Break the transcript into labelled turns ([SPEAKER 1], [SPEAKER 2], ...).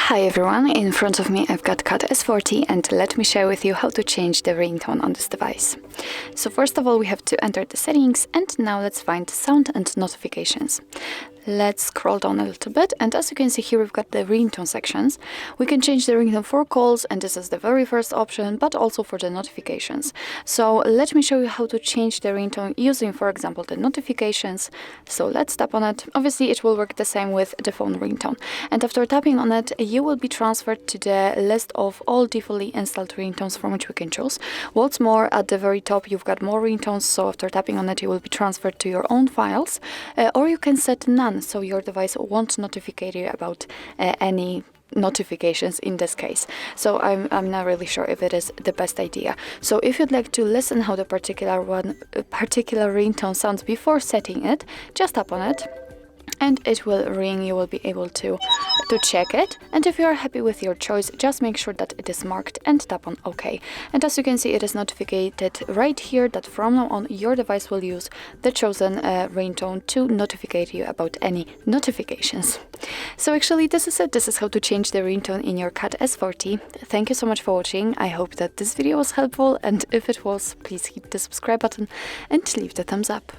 [SPEAKER 1] Hi everyone, in front of me I've got CAT S40 and let me share with you how to change the ringtone on this device. So first of all we have to enter the settings and now let's find sound and notifications. Let's scroll down a little bit and as you can see here we've got the ringtone sections. We can change the ringtone for calls and this is the very first option, but also for the notifications. So let me show you how to change the ringtone using, for example, the notifications. So let's tap on it. Obviously it will work the same with the phone ringtone. And after tapping on it, you will be transferred to the list of all defaultly installed ringtones from which we can choose. What's more, at the very top you've got more ringtones, so after tapping on it you will be transferred to your own files, or you can set none, so your device won't notify you about any notifications in this case. So I'm not really sure if it is the best idea. So if you'd like to listen how the particular ringtone sounds before setting it, just tap on it and it will ring. You will be able to check it, and if you are happy with your choice, just make sure that it is marked and tap on OK. And as you can see, it is notified right here that from now on your device will use the chosen ringtone to notify you about any notifications. So actually this is it. This is how to change the ringtone in your CAT S40. Thank you so much for watching. I hope that this video was helpful, and if it was, please hit the subscribe button and leave the thumbs up.